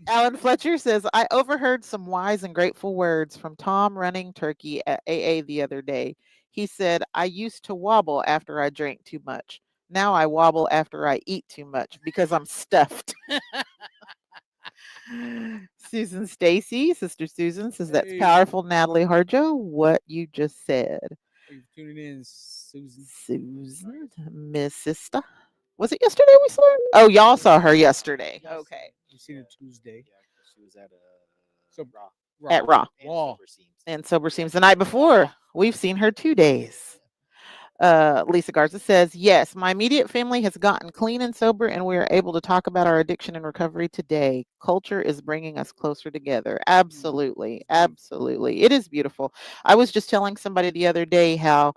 Alan Fletcher says, I overheard some wise and grateful words from Tom running turkey at AA the other day. He said, I used to wobble after I drank too much. Now I wobble after I eat too much because I'm stuffed. Susan Stacy, Sister Susan, says, That's Hey. powerful, Natalie Harjo, what you just said. Thank you for tuning in, Susan. Susan, Miss Sister. Was it yesterday we saw her? Oh, y'all saw her yesterday. Okay. We seen her Tuesday. Yeah, 'cause she was at So Raw. At Raw. And Raw. Sober Seams. And Sober Seems the night before. We've seen her 2 days. Lisa Garza says, Yes, my immediate family has gotten clean and sober, and we are able to talk about our addiction and recovery today. Culture is bringing us closer together. Absolutely. Absolutely. It is beautiful. I was just telling somebody the other day how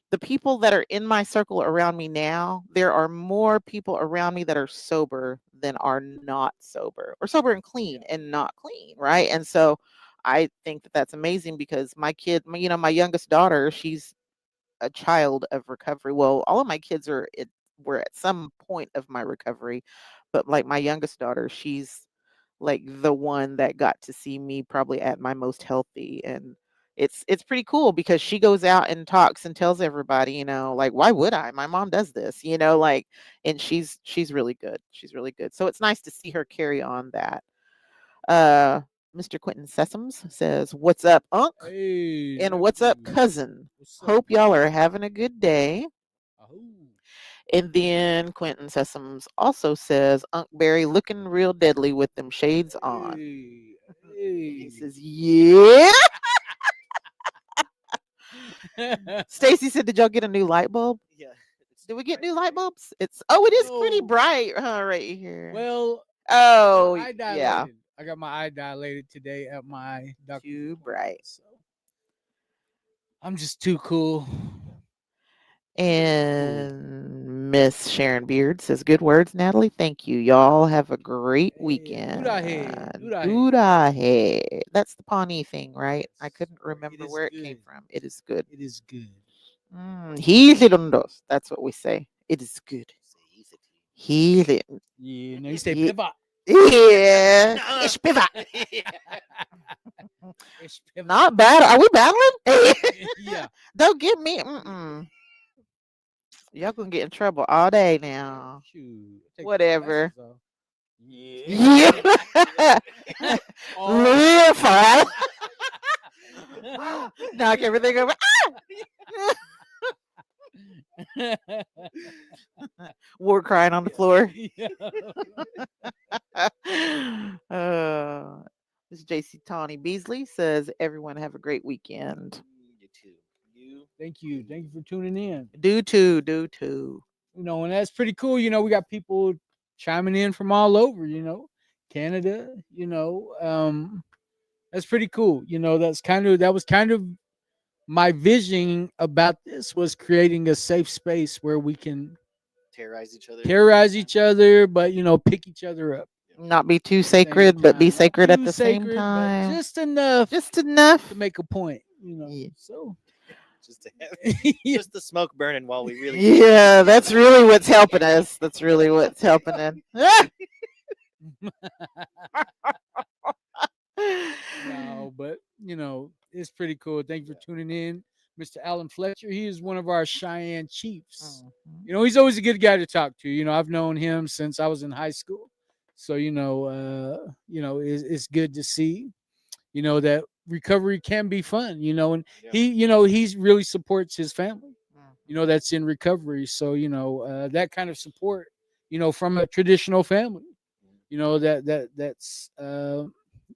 the people that are in my circle around me now, there are more people around me that are sober than are not sober, or sober and clean and not clean, right? And so I think that that's amazing because my kid, my youngest daughter, she's a child of recovery. Well, all of my kids were at some point of my recovery, but like my youngest daughter, she's like the one that got to see me probably at my most healthy. And it's pretty cool because she goes out and talks and tells everybody, like, why would I? My mom does this, like, and she's really good. She's really good. So it's nice to see her carry on that. Mr. Quentin Sessoms says, What's up, Unc? Hey. And what's up, nephew. cousin? What's up? Hope y'all are having a good day. Ahoo. And then Quentin Sessoms also says, Unc Barry looking real deadly with them shades on. Hey. He says, Yeah. Stacy said, Did y'all get a new light bulb? Yeah. Did we get new light bulbs? It is pretty No. bright right here. Well, Oh, eye dilated. yeah. I got my eye dilated today at my doctor's Too appointment, bright. So I'm just too cool. And Miss Sharon Beard says, Good words, Natalie. Thank you. Y'all have a great Hey, weekend. Doodah. Doodah head. That's the Pawnee thing, right? I Yes. couldn't It remember is where it came good. from. It is good. It is good. Hililundos. That's what we say. It is good. Hilin. Yeah. No, you say Yeah. pivot. Yeah. Ish pivot. It's pivot. Not bad. Are we battling? Yeah. Don't give me. Y'all gonna get in trouble all day now. Shoot. Take my Whatever. glasses off. Yeah. Oh. Real fun. Knock everything over. War crying on the floor. Yeah. This JC Tawny Beasley says, Everyone have a great weekend. You too. You. Thank you. Thank you for tuning in. Do too. And that's pretty cool. We got people chiming in from all over, Canada, that's pretty cool. That was kind of my vision about this, was creating a safe space where we can Terrorize each other. but pick each other up. Not be too at the same sacred, but be time. Not sacred at too the same sacred, but time. just enough Just enough. to make a point, Yeah. So Just to have, yeah. just the smoke burning while we really. Yeah, that's really what's helping us. That's really what's helping us. No, but it's pretty cool. Thank you for tuning in. Mr. Alan Fletcher. He is one of our Cheyenne chiefs. Mhm. You know, he's always a good guy to talk to. You know, I've known him since I was in high school. So, it's good to see, that recovery can be fun, and Yeah. he's really supports his family, Mhm. that's in recovery. So, that kind of support, from a traditional family,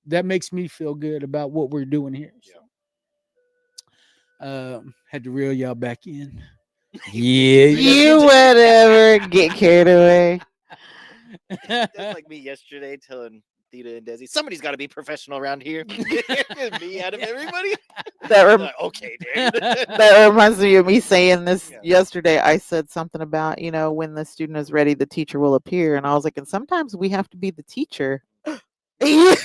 that makes me feel good about what we're doing here. Yeah. So, had to reel y'all back in. Yeah. You whatever, get carried away. That's like me yesterday telling Theta and Desi, somebody's got to be professional around here. Me out of everybody. That rem- Like, okay, dude. that reminds me of me saying this Yeah. yesterday. I said something about, when the student is ready, the teacher will appear. And I was like, and sometimes we have to be the teacher. What do you mean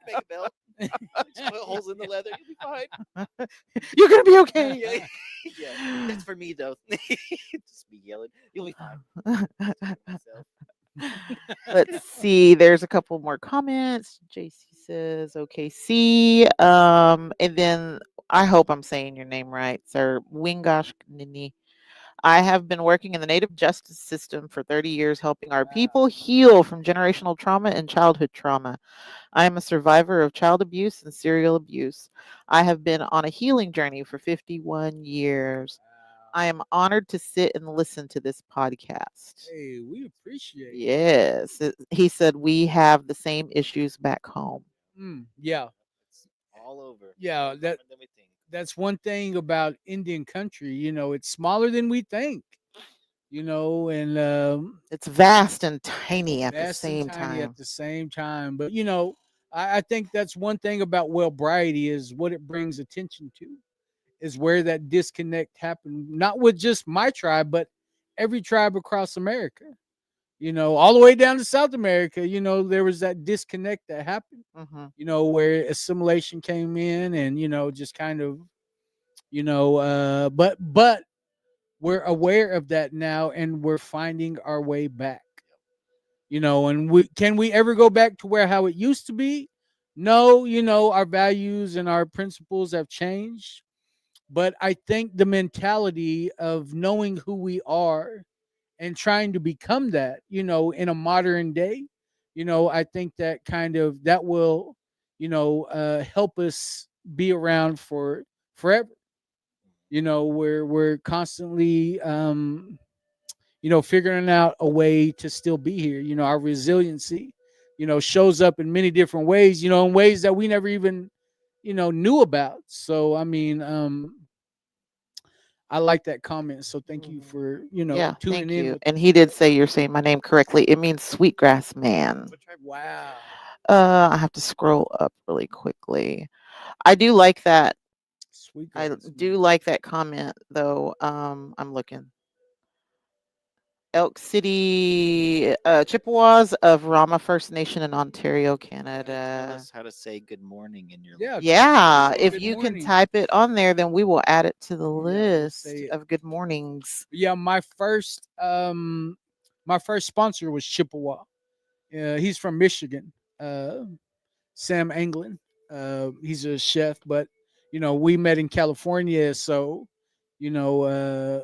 make a belt? Just put holes in the leather. You'll be fine. You're going to be okay. Yeah. Yeah. That's for me though. Just be yelling. You'll be fine. Myself. Let's see. There's a couple more comments. JC says, okay, see. And then I hope I'm saying your name right, sir. Wingosh Nini. I have been working in the Native justice system for 30 years, helping our people heal from generational trauma and childhood trauma. I am a survivor of child abuse and serial abuse. I have been on a healing journey for 51 years. I am honored to sit and listen to this podcast. Hey, we appreciate it. Yes. He said, we have the same issues back home. Yeah. It's all over. Yeah, More than we think. that's one thing about Indian country. It's smaller than we think. And It's vast and tiny at the vast and same tiny time. at the same time. But I think that's one thing about Wellbriety is what it brings attention to, is where that disconnect happened. Not with just my tribe, but every tribe across America. All the way down to South America. There was that disconnect that happened. Hmm. Where assimilation came in, and just kind of, but we're aware of that now, and we're finding our way back. And we ever go back to where how it used to be? No, our values and our principles have changed, but I think the mentality of knowing who we are and trying to become that, in a modern day, I think that will, help us be around for forever. We're constantly, figuring out a way to still be here. Our resiliency, shows up in many different ways, in ways that we never even, knew about. So, I mean, I like that comment. So thank you for, Yeah, tuning thank in. you. And he did say you're saying my name correctly. It means sweetgrass man. What tribe? Wow. I have to scroll up really quickly. I do like that. Sweet. I do like that comment though. I'm looking. Elk City, Chippewas of Rama First Nation in Ontario, Tell Canada. us how to say good morning in your Yeah. language. Yeah, Say if good you morning. can type it on there, then we will add it to the we'll list say it. of good mornings. Yeah, my first sponsor was Chippewa. He's from Michigan. Sam Anglin. He's a chef, but we met in California, so you know, uh,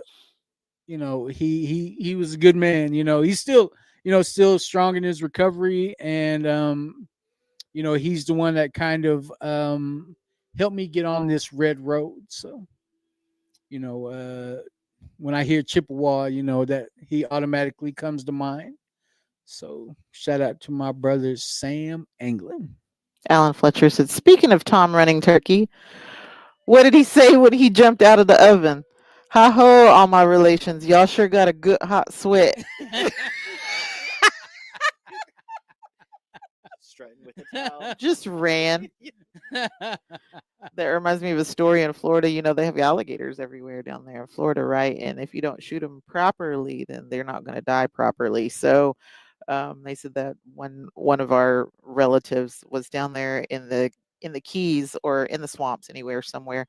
he was a good man. He's still still strong in his recovery, and he's the one that kind of helped me get on this red road. So you know, when I hear Chippewa, that he automatically comes to mind. So shout out to my brother Sam Anglin. Alan Fletcher said, speaking of Tom running turkey, what did he say when he jumped out of the oven? Ha ho, all my relations. Y'all sure got a good hot sweat. Strutting with a towel. Just ran. That reminds me of a story in Florida. They have alligators everywhere down there in Florida, right? And if you don't shoot them properly, then they're not going to die properly. So they said that one of our relatives was down there in the Keys or in the swamps anywhere somewhere,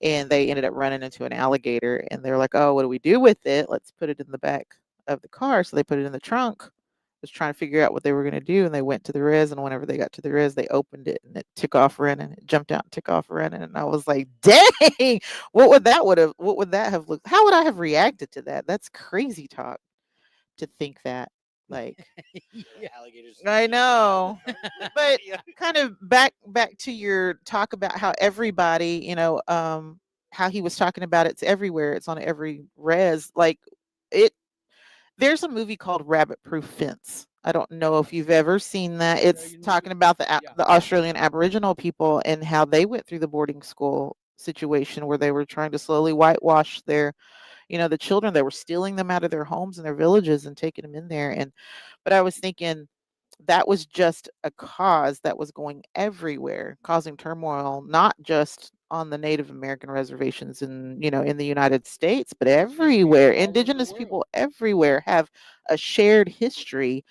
and they ended up running into an alligator, and they're like, oh, what do we do with it? Let's put it in the back of the car. So they put it in the trunk, was trying to figure out what they were going to do, and they went to the res, and whenever they got to the res, they opened it and it took off running. It jumped out and took off running, and I was like, "Dang, what would that have looked? How would I have reacted to that? That's crazy talk to think that." Like, Alligators. I know. But kind of back to your talk about how everybody, how he was talking about it's everywhere, it's on every res. Like it there's a movie called Rabbit Proof Fence. I don't know if you've ever seen that. It's you know, talking about the yeah. the Australian Aboriginal people and how they went through the boarding school situation where they were trying to slowly whitewash their, the children. They were stealing them out of their homes and their villages and taking them in there. But I was thinking that was just a cause that was going everywhere, causing turmoil, not just on the Native American reservations in the United States, but everywhere. all over the Indigenous world. people everywhere have a shared history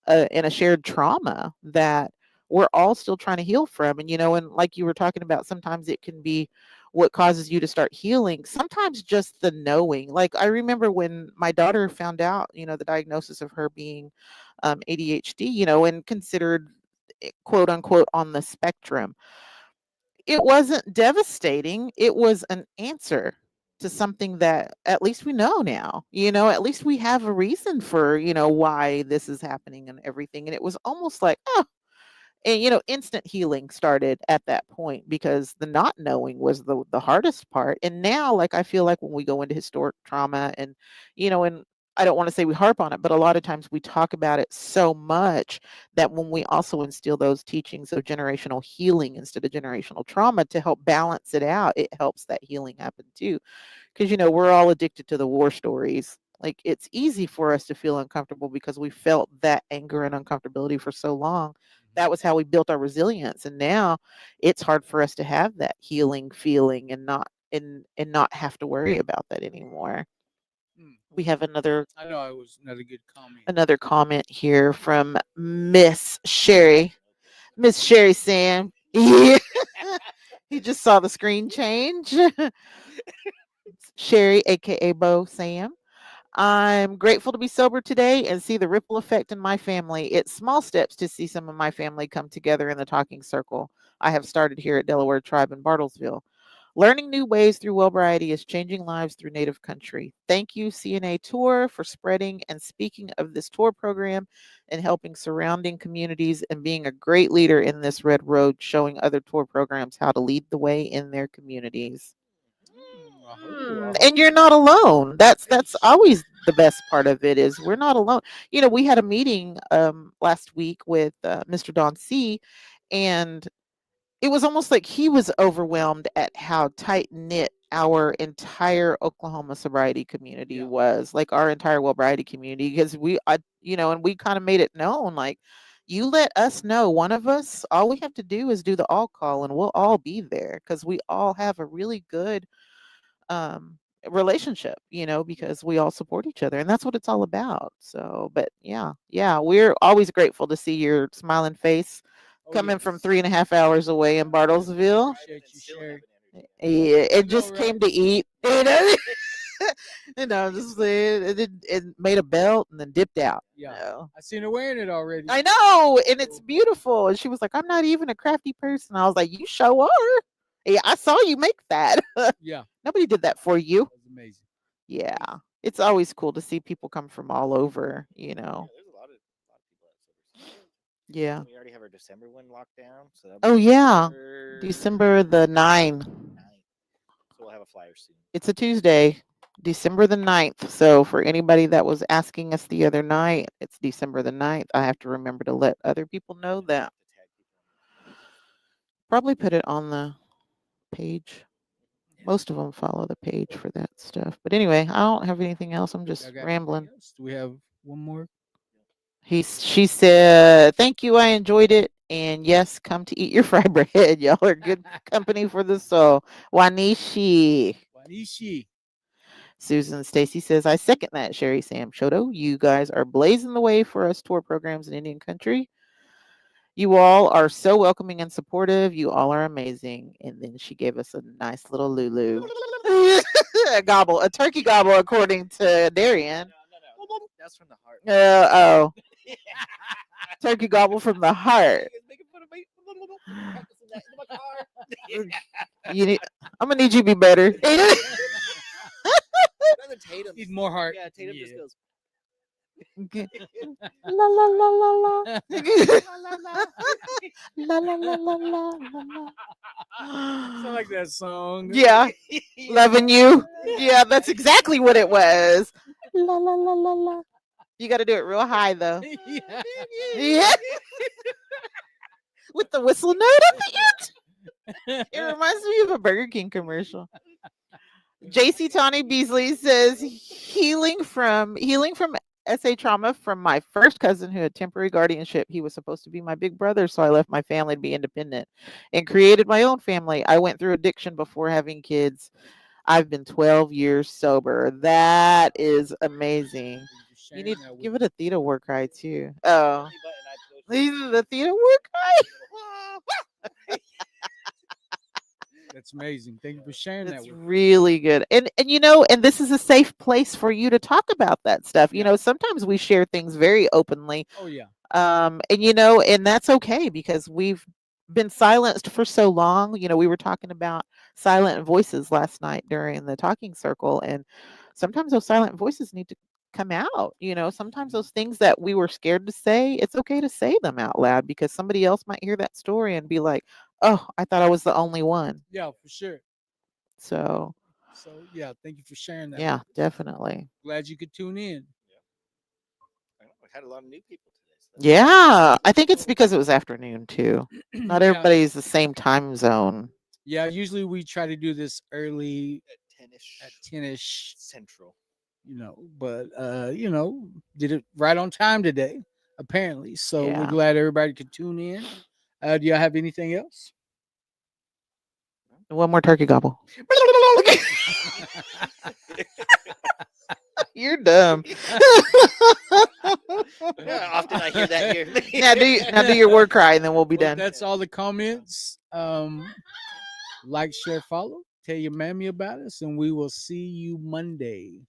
and a shared trauma that we're all still trying to heal from. And like you were talking about, sometimes it can be what causes you to start healing. Sometimes just the knowing. Like I remember when my daughter found out, the diagnosis of her being ADHD, and considered quote unquote on the spectrum. It wasn't devastating. It was an answer to something that at least we know now. At least we have a reason for, why this is happening and everything. And it was almost like, oh, and instant healing started at that point because the not knowing was the hardest part. And now, like, I feel like when we go into historic trauma and I don't want to say we harp on it, but a lot of times we talk about it so much that when we also instill those teachings of generational healing instead of generational trauma to help balance it out, it helps that healing happen too. Because we're all addicted to the war stories. Like, it's easy for us to feel uncomfortable because we felt that anger and uncomfortability for so long. That was how we built our resilience, and now it's hard for us to have that healing feeling and not have to worry about that anymore. We have another I know it was another good comment. comment here from Miss Sherry Sam. Yeah. He just saw the screen change. Sherry, aka Bo Sam. I'm grateful to be sober today and see the ripple effect in my family. It's small steps to see some of my family come together in the talking circle I have started here at Delaware Tribe in Bartlesville. Learning new ways through Wellbriety is changing lives through Native country. Thank you, CNA Tour, for spreading and speaking of this tour program and helping surrounding communities and being a great leader in this red road, showing other tour programs how to lead the way in their communities. And you're not alone. That's always the best part of it is we're not alone. We had a meeting last week with Mr. Don C, and it was almost like he was overwhelmed at how tight knit our entire Oklahoma sobriety community was, like our entire Wellbriety community, because and we kind of made it known, like, you let us know, one of us, all we have to do is do the all call and we'll all be there because we all have a really good relationship, because we all support each other, and that's what it's all about. So, but yeah, we're always grateful to see your smiling face coming from 3.5 hours away in Bartlesville. Appreciate you, Sherry. Yeah, it know, just right? came to eat. Just it made a belt and then dipped out. Yeah. I seen her wearing it already. I know, and it's beautiful. And she was like, "I'm not even a crafty person." I was like, "You show are." Yeah, I saw you make that. Yeah. Nobody did that for you. That's amazing. Yeah. It's always cool to see people come from all over, Yeah, there's a lot of people at Yeah. We already have our December one locked down. So Oh, yeah. December the 9th. 9th. So we'll have a flyer soon. It's a Tuesday, December the 9th. So for anybody that was asking us the other night, it's December the 9th. I have to remember to let other people know that. Probably put it on the page. Most of them follow the page for that stuff. But anyway, I don't have anything else. I'm just Y'all got rambling. anything else? Do we have one more? She said, "Thank you. I enjoyed it. And yes, come to eat your fry bread. Y'all are good company for the soul." Wanishi. Wanishi. Susan Stacy says, "I second that, Sherry Sam Shoto. You guys are blazing the way for us tour programs in Indian country. You all are so welcoming and supportive. You all are amazing." And then she gave us a nice little Lulu. A turkey gobble, according to Darian. No. That's from the heart. Oh. Turkey gobble from the heart. Making fun of me. Practicing that in my car. You need, I'm gonna need you to be better. Rather Tatum. Need more heart. Yeah, Tatum just Yeah. goes. Okay. La la la la la. La la la la la la. Sound like that song. Yeah, loving you. Yeah, that's exactly what it was. La la la la la. You got to do it real high though. Yeah. Yeah, with the whistle note at the end. It reminds me of a Burger King commercial. JC Tawny Beasley says healing from SA trauma from my first cousin who had temporary guardianship. He was supposed to be my big brother, so I left my family to be independent and created my own family. I went through addiction before having kids. I've been 12 years sober. That is amazing. You need to give it a Theta war cry too. Oh, these are the Theta war cry. That's amazing. Thank you for sharing that It's with me. really good. And you know, and this is a safe place for you to talk about that stuff. You Yeah. know, sometimes we share things very openly. Oh yeah. And you know, and that's okay because we've been silenced for so long. You know, we were talking about silent voices last night during the talking circle, and sometimes those silent voices need to come out. You know, sometimes those things that we were scared to say, it's okay to say them out loud because somebody else might hear that story and be like, oh, I thought I was the only one. Yeah, for sure. So So yeah, thank you for sharing that. yeah, with us. definitely. Glad you could tune in. I know, we had a lot of new people today. So Yeah, I think it's because it was afternoon too. Not Yeah. everybody's the same time zone. Yeah, usually we try to do this early at 10ish at 10ish, Central. but did it right on time today, apparently. So Yeah. we're glad everybody could tune in. Do y'all have anything else? One more turkey gobble. You're dumb. Yeah, often I hear that here. now do your word cry and then we'll be Well, done. that's all the comments. Like, share, follow. Tell your mammy about us, and we will see you Monday.